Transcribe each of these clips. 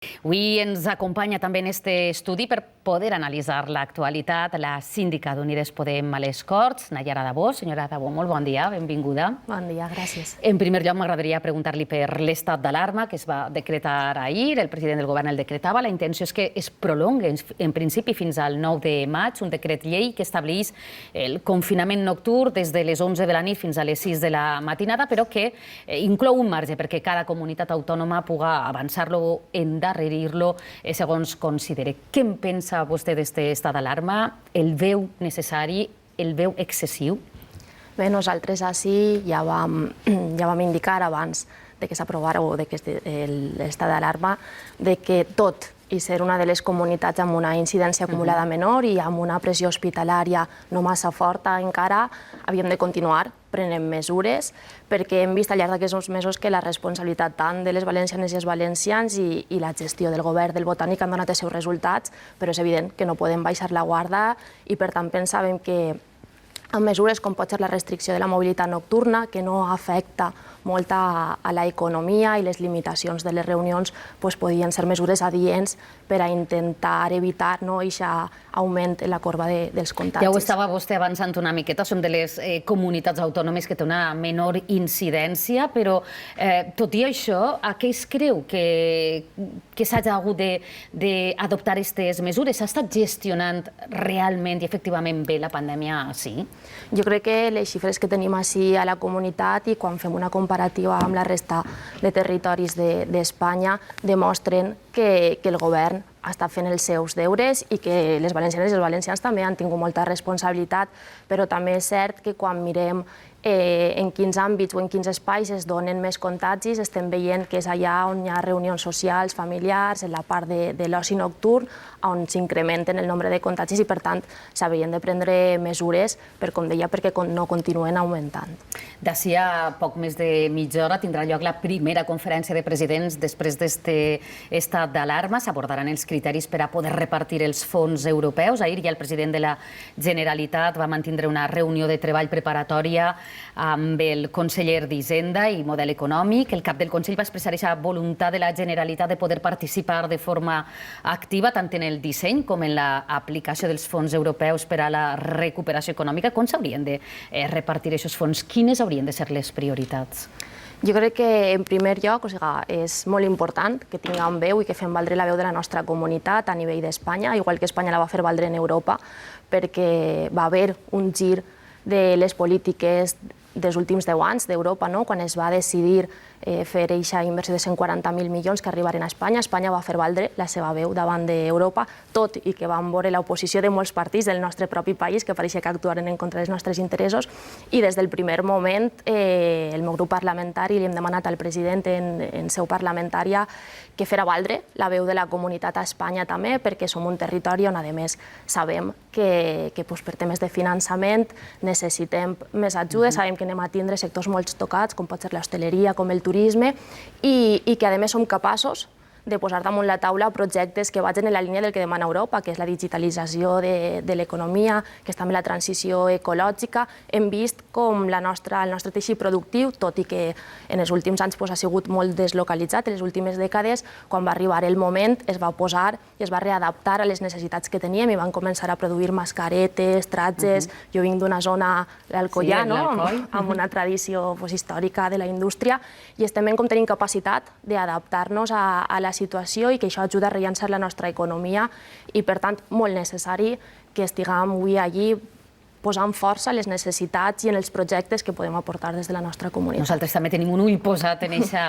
Avui ens acompanya també en este estudi per poder analitzar l'actualitat la síndica d'Unides Podem a les Corts, Nayara Dabó. Senyora Dabó, molt bon dia, benvinguda. Bon dia, gràcies. En primer lloc, m'agradaria preguntar-li per l'estat d'alarma que es va decretar ahir. El president del govern el decretava. La intenció és que es prolongui en principi fins al 9 de maig, un decret llei que estableix el confinament nocturn des de les 11 de la nit fins a les 6 de la matinada, però que inclou un marge perquè cada comunitat autònoma puga avançar-lo, endarrerir-lo, segons considere. Què en pensa vostè d'aquest estat d'alarma? El veu necessari? El veu excessiu? Bé, nosaltres així ja vam indicar abans que s'aprovara l'estat d'alarma que tot i ser una de les comunitats amb una incidència acumulada menor i amb una pressió hospitalària no massa forta encara, havíem de continuar prenent mesures, perquè hem vist al llarg d'aquests mesos que la responsabilitat tant de les valencianes i els valencians i la gestió del govern del Botànic han donat els seus resultats, però és evident que no podem baixar la guarda i per tant pensàvem que amb mesures com pot ser la restricció de la mobilitat nocturna, que no afecta molt a l'economia i les limitacions de les reunions, podien ser mesures adients per a intentar evitar aquest augment en la corba dels contagis. Ja ho estava vostè avançant una miqueta, som de les comunitats autònomes que té una menor incidència, però tot i això, a què es creu que s'hagi hagut d'adoptar aquestes mesures? S'ha estat gestionant realment i efectivament bé la pandèmia així? Jo crec que les xifres que tenim així a la comunitat i quan fem una comparativa amb la resta de territoris d'Espanya demostren que el govern ha estat fent els seus deures i que les valencianes i els valencians també han tingut molta responsabilitat, però també és cert que quan mirem en quins àmbits o en quins espais es donen més contagis, estem veient que és allà on hi ha reunions socials, familiars, en la part de l'oci nocturn, on s'incrementen el nombre de contagis i, per tant, s'haurien de prendre mesures, com deia, perquè no continuen augmentant. D'ací a poc més de mitja hora tindrà lloc la primera conferència de presidents després d'aquest estat d'alarma. S'abordaran els criteris per a poder repartir els fons europeus. Ahir ja el president de la Generalitat va mantindre una reunió de treball preparatòria amb el conseller d'Hisenda i Model Econòmic. El cap del Consell va expressar aquesta voluntat de la Generalitat de poder participar de forma activa tant en el disseny com en l'aplicació dels fons europeus per a la recuperació econòmica. Com s'haurien de repartir aquests fons? Quines haurien de ser les prioritats? Jo crec que, en primer lloc, és molt important que tinguem veu i que fem valdre la veu de la nostra comunitat a nivell d'Espanya, igual que Espanya la va fer valdre en Europa, perquè va haver un gir de les polítiques dels últims 10 anys d'Europa, quan es va decidir fer aquesta inversió de 140.000 milions que arribaren a Espanya. Espanya va fer valdre la seva veu davant d'Europa, tot i que vam veure l'oposició de molts partits del nostre propi país que pareixia que actuaren en contra dels nostres interessos, i des del primer moment el meu grup parlamentari li hem demanat al president en seu parlamentària que fera valdre la veu de la comunitat a Espanya també, perquè som un territori on, a més, sabem que per temes de finançament necessitem més ajudes, sabem que anem a tindre sectors molt tocats, com pot ser l'hostaleria, com el turisme, i que, a més, som capaços de posar damunt la taula projectes que vagin en la línia del que demana Europa, que és la digitalització de l'economia, que és també la transició ecològica. Hem vist com el nostre teixit productiu, tot i que en els últims anys ha sigut molt deslocalitzat, en les últimes dècades, quan va arribar el moment, es va posar i es va readaptar a les necessitats que teníem i van començar a produir mascaretes, tratges. Jo vinc d'una zona, l'Alcoià, amb una tradició històrica de la indústria, i estem veient com tenim capacitat d'adaptar-nos a la situació i que això ajuda a rellançar la nostra economia i, per tant, molt necessari que estiguem avui allí posant força a les necessitats i en els projectes que podem aportar des de la nostra comunitat. Nosaltres també tenim un ull posat en aquesta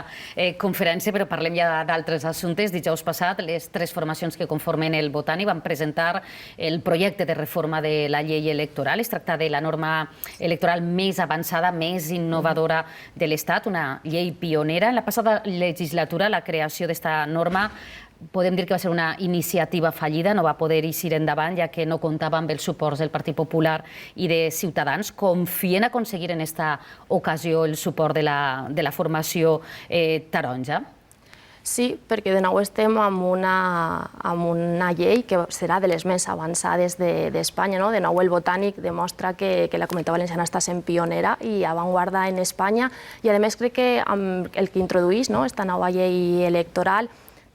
conferència, però parlem ja d'altres assumptes. Dijous passat, les 3 formacions que conformen el Botànic van presentar el projecte de reforma de la llei electoral. Es tracta de la norma electoral més avançada, més innovadora de l'Estat, una llei pionera. En la passada legislatura, la creació d'esta norma podem dir que va ser una iniciativa fallida, no va poder eixir endavant, ja que no comptava amb els suports del Partit Popular i de Ciutadans. Confien a aconseguir en aquesta ocasió el suport de la formació taronja? Sí, perquè de nou estem amb una llei que serà de les més avançades d'Espanya. De nou el Botànic demostra que la Comunitat Valenciana està sent pionera i avantguarda en Espanya, i a més crec que el que introdueix aquesta nova llei electoral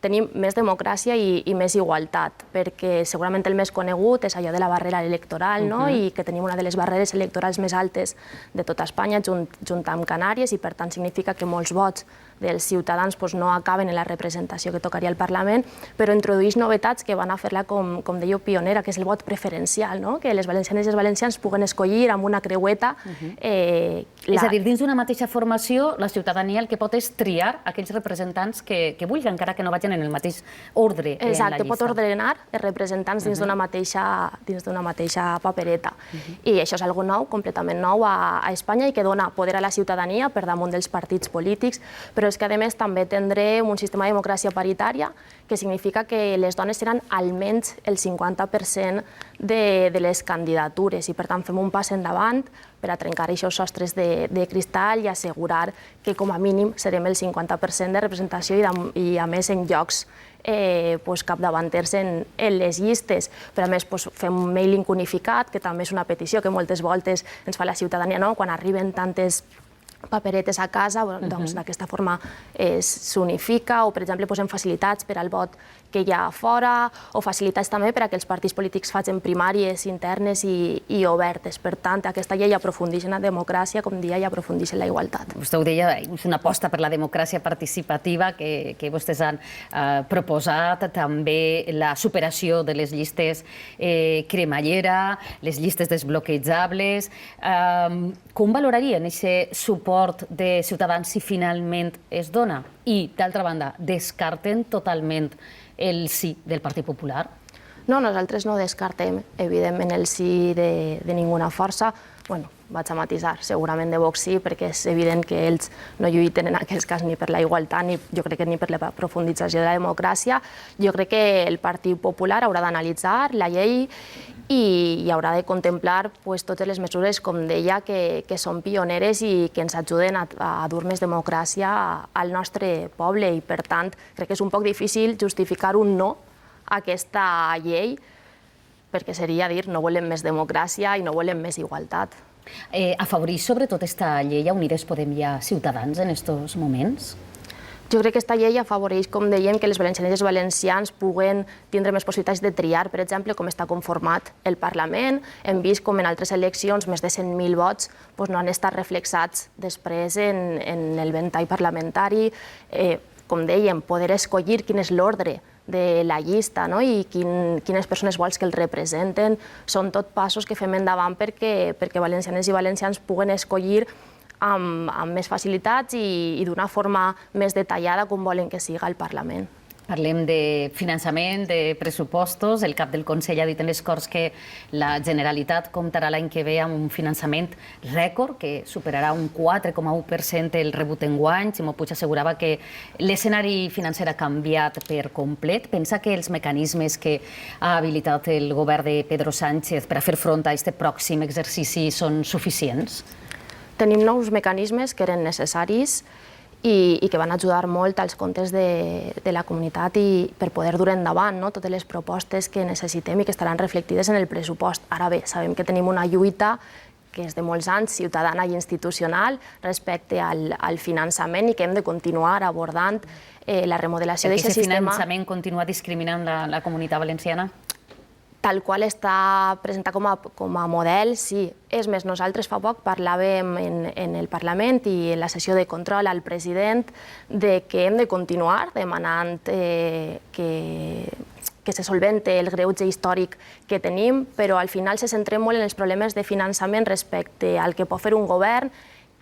tenim més democràcia i més igualtat, perquè segurament el més conegut és allò de la barrera electoral, no? I que tenim una de les barreres electorals més altes de tota Espanya, junt amb Canàries, i per tant significa que molts vots dels ciutadans no acaben en la representació que tocaria al Parlament, però introdueix novetats que van a fer-la, com dèieu, pionera, que és el vot preferencial, que les valencianes i els valencians puguen escollir amb una creueta. És a dir, dins d'una mateixa formació, la ciutadania el que pot és triar aquells representants que vulgui, encara que no vagin en el mateix ordre en la llista. Exacte, pot ordenar els representants dins d'una mateixa papereta. I això és algo nou, completament nou a Espanya, i que dona poder a la ciutadania per damunt dels partits polítics, però és que, a més, també tindrem un sistema de democràcia paritària, que significa que les dones seran almenys el 50% de les candidatures, i per tant fem un pas endavant per a trencar aquests sostres de cristall i assegurar que com a mínim serem el 50% de representació i a més en llocs capdavanters en les llistes. Però a més fem un mailing unificat, que també és una petició que moltes voltes ens fa la ciutadania, quan arriben tantes paperetes a casa, doncs d'aquesta forma s'unifica, o per exemple posem facilitats per al vot que hi ha a fora, o facilitats també per a que els partits polítics facin primàries internes i obertes. Per tant, aquesta llei aprofundeix en la democràcia, com deia, i aprofundeix en la igualtat. Vostè ho deia, és una aposta per la democràcia participativa que vostès han proposat, també la superació de les llistes cremallera, les llistes desbloquejables. Com valorarien aquest suport de Ciutadans si finalment es dona? I, d'altra banda, descarten totalment el sí del Partit Popular? No, nosaltres no descartem, evidentment, el sí de ninguna força. Bueno, vaig a matisar, segurament de Vox sí, perquè és evident que ells no lluiten en aquest cas ni per la igualtat, ni jo crec que ni per la profundització de la democràcia. Jo crec que el Partit Popular haurà d'analitzar la llei i haurà de contemplar totes les mesures, com deia, que són pioneres i que ens ajuden a dur més democràcia al nostre poble. I, per tant, crec que és un poc difícil justificar un no a aquesta llei, perquè seria dir no volem més democràcia i no volem més igualtat. Afavoreix sobretot aquesta llei a Unides Podem i a Ciutadans en aquests moments? Jo crec que aquesta llei afavoreix, com dèiem, que les valencianes i els valencians puguen tindre més possibilitats de triar, per exemple, com està conformat el Parlament. Hem vist com en altres eleccions més de 100.000 vots no han estat reflexats després en el ventall parlamentari. Com dèiem, poder escollir quin és l'ordre de la llista i quines persones vols que el representen. Són tot passos que fem endavant perquè valencianes i valencians puguen escollir amb més facilitats i d'una forma més detallada com volen que siga el Parlament. Parlem de finançament, de pressupostos. El cap del Consell ha dit en les Corts que la Generalitat comptarà l'any que ve amb un finançament rècord, que superarà un 4,1% el rebut enguany. Ximo Puig assegurava que l'escenari financer ha canviat per complet. Pensa que els mecanismes que ha habilitat el govern de Pedro Sánchez per a fer front a aquest pròxim exercici són suficients? Tenim nous mecanismes que eren necessaris i que van ajudar molt als comptes de la comunitat i per poder dur endavant totes les propostes que necessitem i que estaran reflectides en el pressupost. Ara bé, sabem que tenim una lluita que és de molts anys, ciutadana i institucional, respecte al finançament i que hem de continuar abordant la remodelació d'aquest sistema. Aquest finançament continua discriminant la comunitat valenciana? Tal qual està presentat com a model, sí. És més, nosaltres fa poc parlàvem en el Parlament i en la sessió de control al president de que hem de continuar demanant que se solvente el greuge històric que tenim, però al final se centrem molt en els problemes de finançament respecte al que pot fer un govern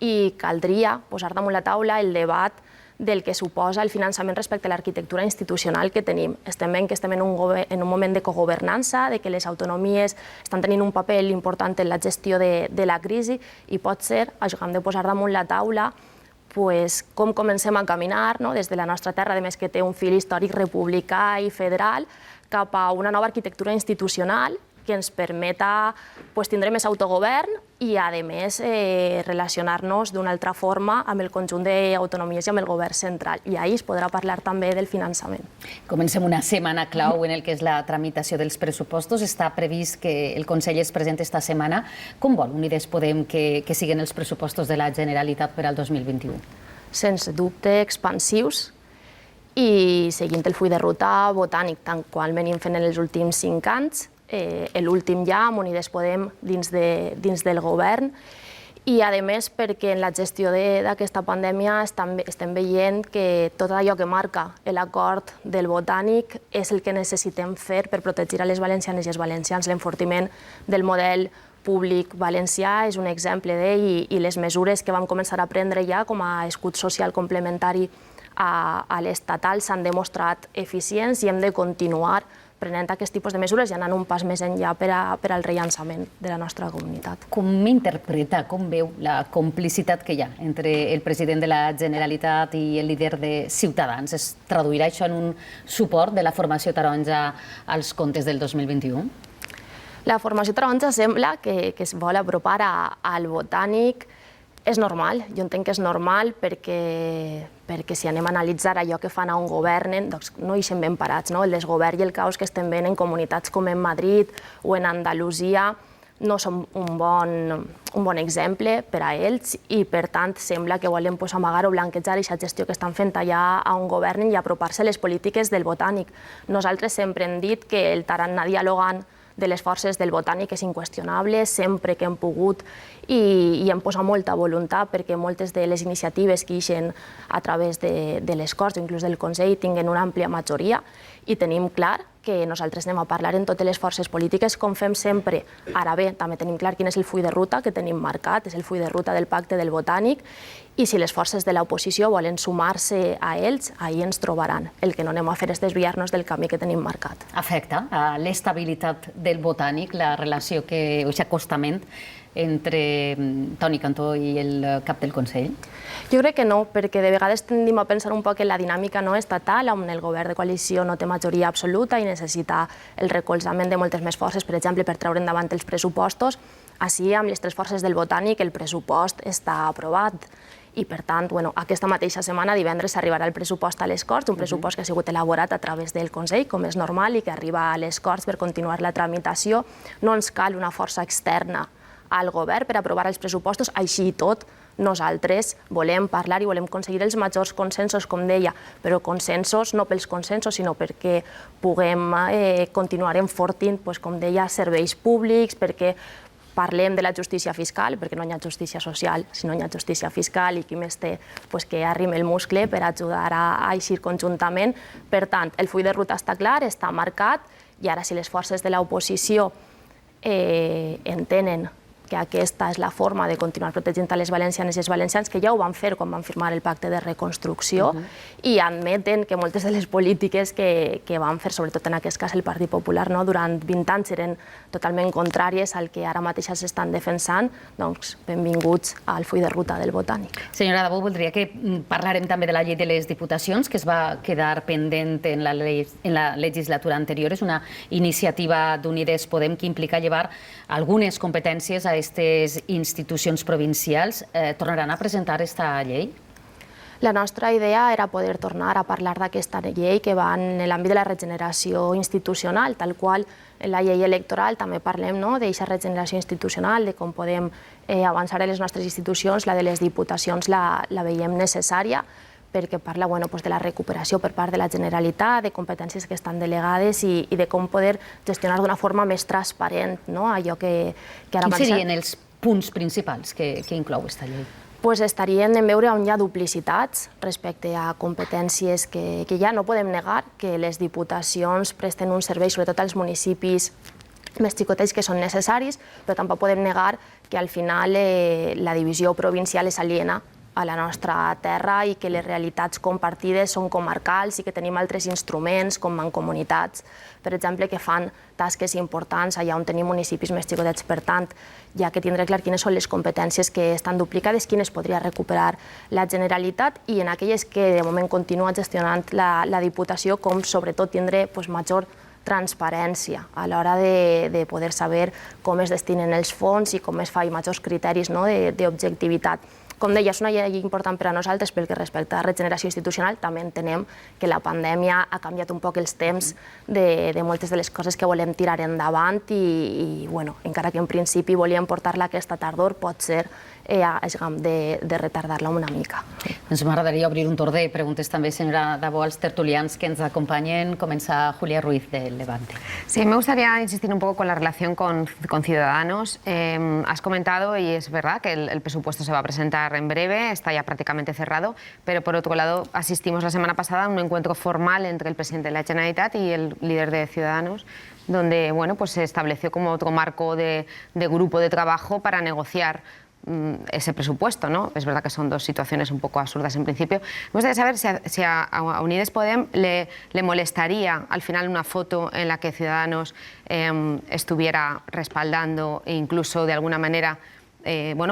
i caldria posar damunt la taula el debat del que suposa el finançament respecte a l'arquitectura institucional que tenim. Estem veient que estem en un moment de cogovernança, de que les autonomies estan tenint un paper important en la gestió de la crisi i pot ser, això que hem de posar damunt la taula, com comencem a caminar des de la nostra terra, a més que té un fil històric republicà i federal, cap a una nova arquitectura institucional que ens permeta tindre més autogovern i, a més, relacionar-nos d'una altra forma amb el conjunt d'autonomies i amb el govern central. I ahir es podrà parlar també del finançament. Comencem una setmana clau en el que és la tramitació dels pressupostos. Està previst que el Consell es presenti esta setmana. Com vol Unides Podem que siguin els pressupostos de la Generalitat per al 2021? Sense dubte, expansius i seguint el full de ruta botànic, tant qual venim fent en els últims 5 anys, l'últim ja amb Unides Podem dins del govern, i a més perquè en la gestió d'aquesta pandèmia estem veient que tot allò que marca l'acord del Botànic és el que necessitem fer per protegir a les valencianes i els valencians. L'enfortiment del model públic valencià és un exemple d'ell i les mesures que vam començar a prendre ja com a escut social complementari a l'estatal s'han demostrat eficients i hem de continuar prenent aquest tipus de mesures i anant un pas més enllà per al rellançament de la nostra comunitat. Com interpreta, com veu la complicitat que hi ha entre el president de la Generalitat i el líder de Ciutadans? Es traduirà això en un suport de la formació taronja als comptes del 2021? La formació taronja sembla que es vol apropar al Botànic. És normal, jo entenc que és normal perquè si anem a analitzar allò que fan on governen, doncs no hi sem ben parats. El desgovern i el caos que estem veient en comunitats com en Madrid o en Andalusia no són un bon exemple per a ells i, per tant, sembla que volen amagar o blanquejar aquesta gestió que estan fent allà on governen i apropar-se a les polítiques del Botànic. Nosaltres sempre hem dit que el tarannà dialogant de les forces del Botànic és inqüestionable, sempre que hem pogut i hem posat molta voluntat perquè moltes de les iniciatives que ixen a través de les Corts o inclús del Consell tinguin una àmplia majoria i tenim clar que nosaltres anem a parlar en totes les forces polítiques com fem sempre. Ara bé, també tenim clar quin és el full de ruta que tenim marcat, és el full de ruta del pacte del Botànic i si les forces de l'oposició volen sumar-se a ells, ahir ens trobaran. El que no anem a fer és desviar-nos del camí que tenim marcat. Afecta a l'estabilitat del Botànic la relació o aquest acostament entre Toni Cantó i el cap del Consell? Jo crec que no, perquè de vegades tendim a pensar un poc en la dinàmica no estatal, on el govern de coalició no té majoria absoluta i necessita el recolzament de moltes més forces, per exemple, per treure endavant els pressupostos. Així, amb les 3 forces del Botànic, el pressupost està aprovat. I, per tant, aquesta mateixa setmana, divendres, arribarà el pressupost a les Corts, un pressupost que ha sigut elaborat a través del Consell, com és normal, i que arriba a les Corts per continuar la tramitació. No ens cal una força externa al govern per aprovar els pressupostos, així i tot, nosaltres volem parlar i volem aconseguir els majors consensos, com deia, però consensos no pels consensos, sinó perquè puguem continuar enfortint, com deia, serveis públics, perquè parlem de la justícia fiscal, perquè no hi ha justícia social, si no hi ha justícia fiscal i qui més té que arrimi el muscle per ajudar a eixir conjuntament. Per tant, el full de ruta està clar, està marcat, i ara si les forces de l'oposició entenen que aquesta és la forma de continuar protegint a les valencianes i els valencians, que ja ho van fer quan van firmar el pacte de reconstrucció, i admeten que moltes de les polítiques que van fer, sobretot en aquest cas el Partit Popular, durant 20 anys eren totalment contràries al que ara mateix s'estan defensant, doncs benvinguts al full de ruta del Botànic. Senyora Dabó, voldria que parlarem també de la llei de les diputacions, que es va quedar pendent en la legislatura anterior. És una iniciativa d'Unides Podem que implica llevar algunes competències a aquestes institucions provincials. Tornaran a presentar aquesta llei? La nostra idea era poder tornar a parlar d'aquesta llei que va en l'àmbit de la regeneració institucional, tal qual en la llei electoral també parlem d'aquesta regeneració institucional, de com podem avançar en les nostres institucions. La de les diputacions la veiem necessària perquè parla de la recuperació per part de la Generalitat, de competències que estan delegades i de com poder gestionar d'una forma més transparent allò que ara Quins serien els punts principals que inclou aquesta llei? Estarien en veure on hi ha duplicitats respecte a competències que ja no podem negar que les diputacions presten un servei, sobretot als municipis més xicotets, que són necessaris, però tampoc podem negar que al final la divisió provincial és aliena a la nostra terra i que les realitats compartides són comarcals i que tenim altres instruments, com mancomunitats, per exemple, que fan tasques importants allà on tenim municipis més xicotets. Per tant, hi ha que tindre clar quines són les competències que estan duplicades, quines podria recuperar la Generalitat i en aquelles que de moment continua gestionant la Diputació, com sobretot tindre major transparència a l'hora de poder saber com es destinen els fons i com es fa, i majors criteris d'objectivitat. Com deia, és una llei important per a nosaltres pel que respecta a la regeneració institucional. També entenem que la pandèmia ha canviat un poc els temps de moltes de les coses que volem tirar endavant i encara que en principi volíem portar-la aquesta tardor, pot ser de retardar-la una mica. Doncs m'agradaria obrir un torn de preguntes també, senyora Dabó, als tertulians que ens acompanyen. Comença Julia Ruiz, de Levante. Sí, me gustaría insistir un poco con la relación con Ciudadanos. Has comentado, y es verdad, que el presupuesto se va a presentar en breve, está ya prácticamente cerrado, pero por otro lado asistimos la semana pasada a un encuentro formal entre el presidente de la Generalitat y el líder de Ciudadanos, donde pues se estableció como otro marco de grupo de trabajo para negociar ese presupuesto, ¿no? Es verdad que son dos situaciones un poco absurdas en principio. Me gustaría saber si a Unides Podem le molestaría al final una foto en la que Ciudadanos estuviera respaldando e incluso de alguna manera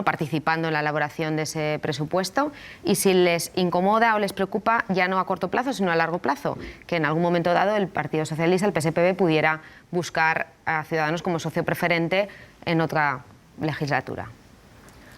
participando en la elaboración de ese presupuesto, y si les incomoda o les preocupa ya no a corto plazo sino a largo plazo, que en algún momento dado el Partido Socialista, el PSPB, pudiera buscar a Ciudadanos como socio preferente en otra legislatura.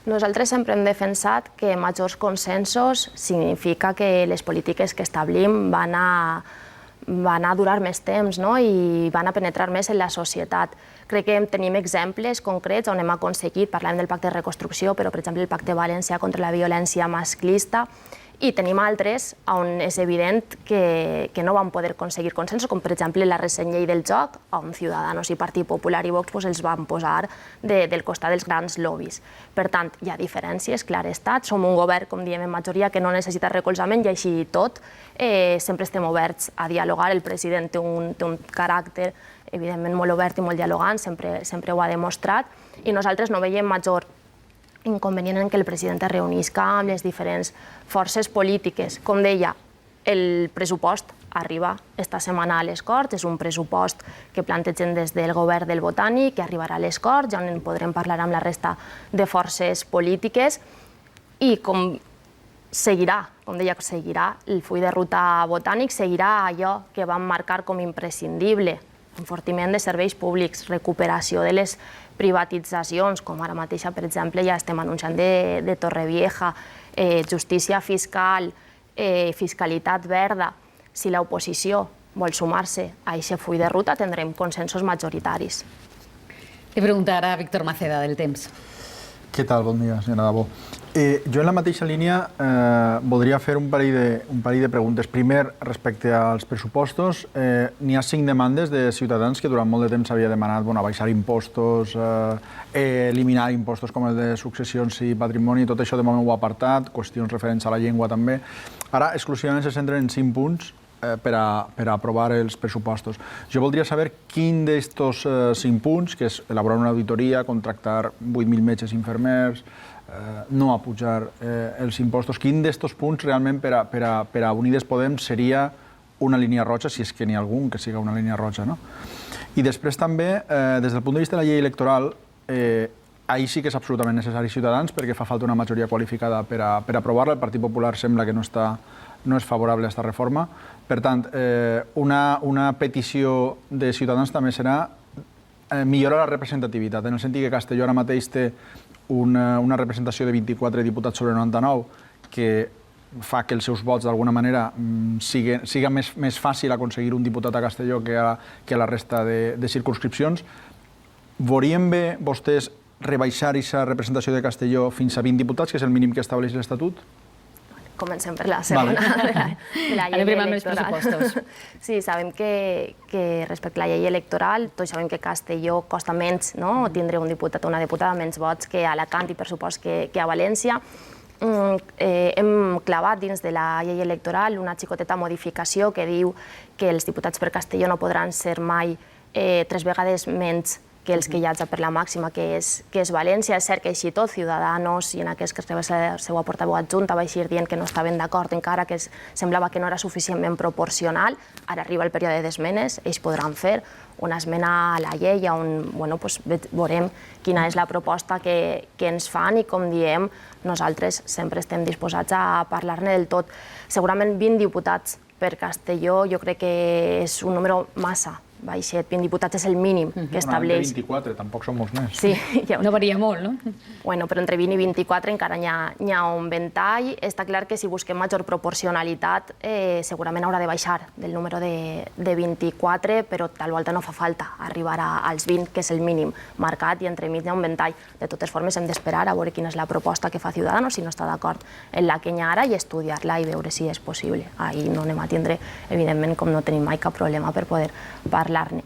Nosaltres sempre hem defensat que majors consensos significa que les polítiques que establim van a durar més temps, no? I van a penetrar més en la societat. Crec que tenim exemples concrets on hem aconseguit, parlàvem del pacte de reconstrucció, però per exemple el pacte València contra la violència masclista, i tenim altres on és evident que no vam poder aconseguir consensos, com per exemple la recent llei del joc, on Ciudadanos i Partit Popular i Vox els van posar del costat dels grans lobbies. Per tant, hi ha diferències, clar estat, som un govern, com diem en majoria, que no necessita recolzament i així tot, sempre estem oberts a dialogar, el president té un caràcter evidentment molt obert i molt dialogant, sempre ho ha demostrat, i nosaltres no veiem major inconvenient en que el president es reunisca amb les diferents forces polítiques. Com deia, el pressupost arriba esta setmana a les Corts, és un pressupost que plantegen des del govern del Botànic, que arribarà a les Corts, ja en podrem parlar amb la resta de forces polítiques, i com seguirà, com deia, seguirà el full de ruta Botànic, seguirà allò que vam marcar com imprescindible: enfortiment de serveis públics, recuperació de les privatitzacions, com ara mateix, per exemple, ja estem anunciant de Torrevieja, justícia fiscal, fiscalitat verda. Si l'oposició vol sumar-se a aquest full de ruta, tindrem consensos majoritaris. Li preguntarà a Víctor Maceda, del Temps. Què tal? Bon dia, senyora Dabó. Jo en la mateixa línia voldria fer un parell de preguntes. Primer, respecte als pressupostos, n'hi ha 5 demandes de Ciutadans que durant molt de temps s'havia demanat baixar impostos, eliminar impostos com els de successions i patrimoni. Tot això de moment ho ha apartat, qüestions referents a la llengua també. Ara exclusivament se centren en 5 punts per a aprovar els pressupostos. Jo voldria saber quin d'estos 5 punts, que és elaborar una auditoria, contractar 8.000 metges i infermers, no apujar els impostos, quin d'estos punts realment per a Unides Podem seria una línia roja, si és que n'hi ha algun que siga una línia roja, no? I després també, des del punt de vista de la llei electoral, ahir sí que és absolutament necessari Ciutadans, perquè fa falta una majoria qualificada per a aprovar-la. El Partit Popular sembla que no és favorable a aquesta reforma. Per tant, una petició de Ciutadans també serà millorar la representativitat, en el sentit que Castelló ara mateix té una representació de 24 diputats sobre 99, que fa que els seus vots d'alguna manera siga més fàcil aconseguir un diputat a Castelló que a la resta de circumscripcions. Veurien bé vostès rebaixar aquesta representació de Castelló fins a 20 diputats, que és el mínim que estableix l'Estatut? Comencem per la segona de la llei electoral. Sí, sabem que respecte a la llei electoral, tots sabem que Castelló costa menys tindre un diputat o una diputada, menys vots que a Alacant i per supost que a València. Hem clavat dins de la llei electoral una xicoteta modificació que diu que els diputats per Castelló no podran ser mai 3 vegades menys que els que hi hagi per la màxima, que és València. És cert que així tot, Ciudadanos, i en aquest que es la seva portaveu adjunta, va eixir dient que no estaven d'acord, encara que semblava que no era suficientment proporcional. Ara arriba el període d'esmenes, ells podran fer una esmena a la llei on veurem quina és la proposta que ens fan, i com diem, nosaltres sempre estem disposats a parlar-ne del tot. Segurament 20 diputats per Castelló jo crec que és un número massa baixet, 20 diputats és el mínim que estableix. Entre 24, tampoc són molts més. Sí, No varia molt, no? Bueno, però entre 20 i 24 encara n'hi ha un ventall. Està clar que si busquem major proporcionalitat segurament haurà de baixar del número de 24, però tal volta no fa falta arribar als 20, que és el mínim marcat, i entremig hi ha un ventall. De totes formes, hem d'esperar a veure quina és la proposta que fa Ciudadanos, si no està d'acord en la que hi ha ara, i estudiar-la i veure si és possible. Ahir no anem a tindre, evidentment, com no tenim mai cap problema per poder parlar-ne.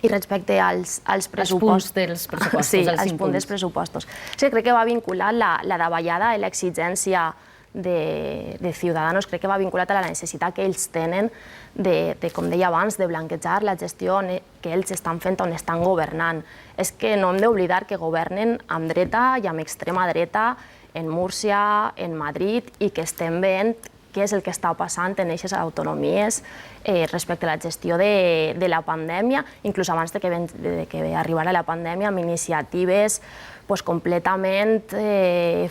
I respecte als pressupostos... Els punts dels pressupostos, sí, els els 5 punts dels pressupostos. Sí, crec que va vinculat la davallada i l'exigència de Ciudadanos, crec que va vinculat a la necessitat que ells tenen de, com deia abans, de blanquejar la gestió que ells estan fent on estan governant. És que no hem d'oblidar que governen amb dreta i amb extrema dreta en Múrcia, en Madrid, i que estem veient què és el que està passant en aquestes autonomies respecte a la gestió de la pandèmia, inclús abans de que arribara la pandèmia, amb iniciatives completament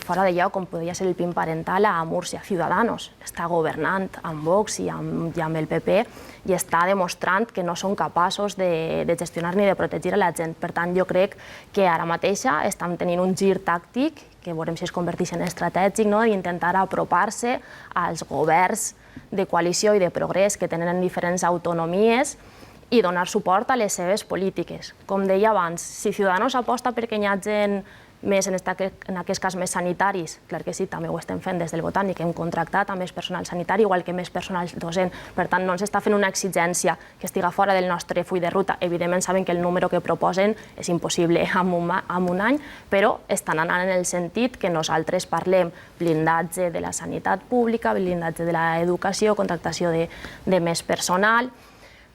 fora de lloc, com podria ser el PIN parental a Múrcia. Ciudadanos està governant amb Vox i amb el PP i està demostrant que no són capaços de gestionar ni de protegir a la gent. Per tant, jo crec que ara mateixa estan tenint un gir tàctic, que veurem si es converteix en estratègic, d'intentar apropar-se als governs de coalició i de progrés que tenen en diferents autonomies i donar suport a les seves polítiques. Com deia abans, si Ciudadanos aposta perquè hi hagi més, en aquest cas, més sanitaris, clar que sí, també ho estem fent des del Botànic, hem contractat a més personal sanitari, igual que més personal docent. Per tant, no ens està fent una exigència que estiga fora del nostre full de ruta. Evidentment, saben que el número que proposen és impossible en un any, però estan anant en el sentit que nosaltres parlem blindatge de la sanitat pública, blindatge de l'educació, contractació de més personal.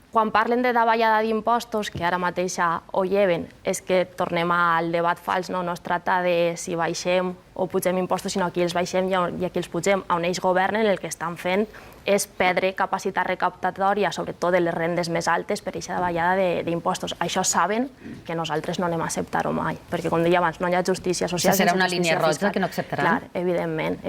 Quan parlen de davallada d'impostos, que ara mateixa ho lleven, és que tornem al debat fals, no es tracta de si baixem o pugem impostos, sinó aquí els baixem i aquí els pugem. On ells governen, el que estan fent és perdre capacitat recaptatòria, sobretot de les rendes més altes, per aquesta davallada d'impostos. Això saben que nosaltres no anem a acceptar-ho mai, perquè, com deia abans, no hi ha justícia social. Serà una línia roja que no acceptaran? Clar, evidentment.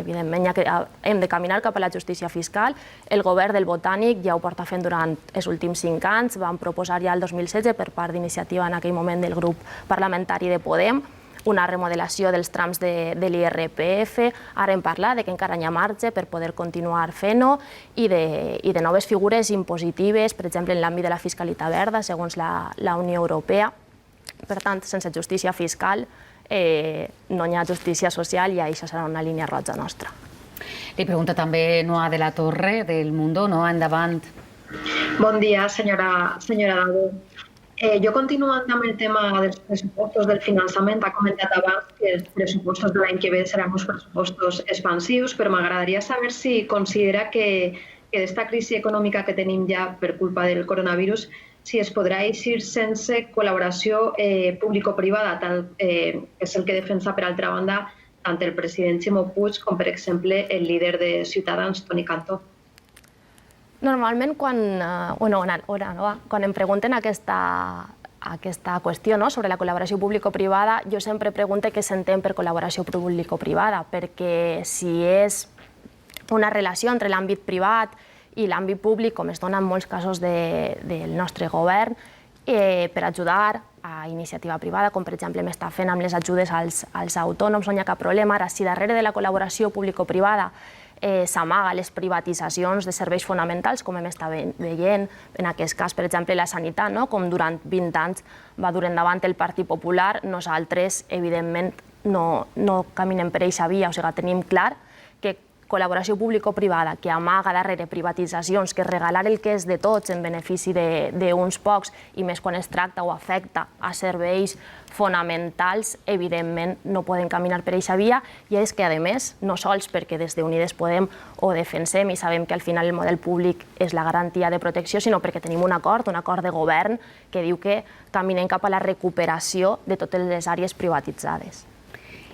Hem de caminar cap a la justícia fiscal. El govern del Botànic ja ho porta fent durant els últims 5 anys. Vam proposar ja el 2016, per part d'iniciativa en aquell moment del grup parlamentari de Podem, una remodelació dels trams de l'IRPF. Ara hem parlat que encara hi ha marge per poder continuar fent-ho i de noves figures impositives, per exemple, en l'àmbit de la fiscalitat verda, segons la Unió Europea. Per tant, sense justícia fiscal no hi ha justícia social i això serà una línia roja nostra. Li pregunta també Noa de la Torre, del Mundo. Noa, endavant. Bon dia, senyora Dabo. Jo continuant amb el tema dels pressupostos del finançament, ha comentat abans que els pressupostos de l'any que ve seran uns pressupostos expansius, però m'agradaria saber si considera que d'esta crisi econòmica que tenim ja per culpa del coronavirus, si es podrà eixir sense col·laboració público-privada, que és el que defensa, per altra banda, tant el president Ximo Puig com, per exemple, el líder de Ciutadans, Toni Cantó. Normalment, quan em pregunten aquesta qüestió sobre la col·laboració público-privada, jo sempre pregunto què s'entén per col·laboració público-privada, perquè si és una relació entre l'àmbit privat i l'àmbit públic, com es dona en molts casos del nostre govern, per ajudar a iniciativa privada, com per exemple m'està fent amb les ajudes als autònoms, no hi ha cap problema. Ara, si darrere de la col·laboració público-privada s'amaga les privatitzacions de serveis fonamentals, com hem estat veient, en aquest cas, per exemple, la sanitat, com durant 20 anys va dur endavant el Partit Popular, nosaltres, evidentment, no caminem per aquesta via. O sigui, tenim clar que col·laboració público-privada que amaga darrere privatitzacions, que regalar el que és de tots en benefici d'uns pocs, i més quan es tracta o afecta a serveis fonamentals, evidentment no poden caminar per aquesta via. I és que, a més, no sols perquè des d'Unides Podem ho defensem i sabem que al final el model públic és la garantia de protecció, sinó perquè tenim un acord de govern que diu que caminem cap a la recuperació de totes les àrees privatitzades.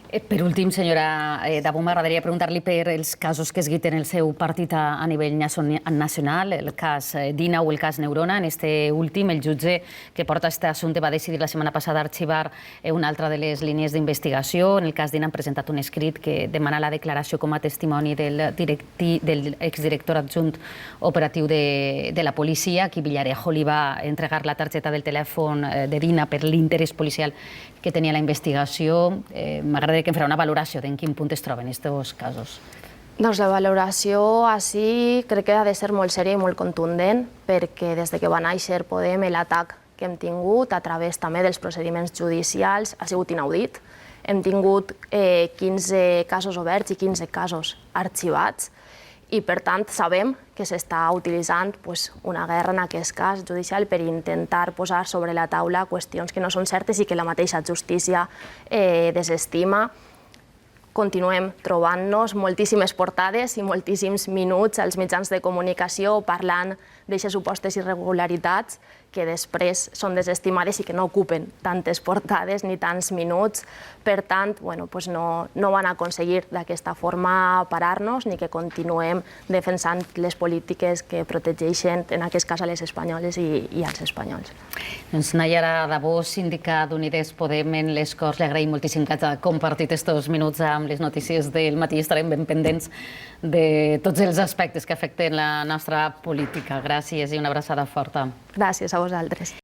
Per últim, senyora Dabó, m'agradaria preguntar-li per els casos que es guiten el seu partit a nivell nacional, el cas Dina o el cas Neurona. En este últim, el jutge que porta aquest assumpte va decidir la setmana passada arxivar una altra de les línies d'investigació. En el cas Dina han presentat un escrit que demana la declaració com a testimoni del exdirector adjunt operatiu de la policia, a qui Villarejo li va entregar la targeta del telèfon de Dina per l'interès policial que tenia la investigació. M'agradaria que em farà una valoració d'en quin punt es troben aquests casos. Doncs la valoració així crec que ha de ser molt sèria i molt contundent, perquè des que va néixer Podem l'atac que hem tingut a través també dels procediments judicials ha sigut inaudit. Hem tingut 15 casos oberts i 15 casos arxivats i, per tant, sabem que s'està utilitzant una guerra, en aquest cas judicial, per intentar posar sobre la taula qüestions que no són certes i que la mateixa justícia desestima. Continuem trobant-nos moltíssimes portades i moltíssims minuts als mitjans de comunicació parlant d'aquestes supostes irregularitats que després són desestimades i que no ocupen tantes portades ni tants minuts. Per tant, no van aconseguir d'aquesta forma parar-nos ni que continuem defensant les polítiques que protegeixen, en aquest cas, a les espanyoles i als espanyols. Doncs Nayara Dabó, síndica d'Unides Podem en les Corts, li agraïm moltíssim que hagi compartit aquests minuts amb les notícies del matí. Estarem ben pendents de tots els aspectes que afecten la nostra política. Gràcies i una abraçada forta. Gràcies a vosaltres.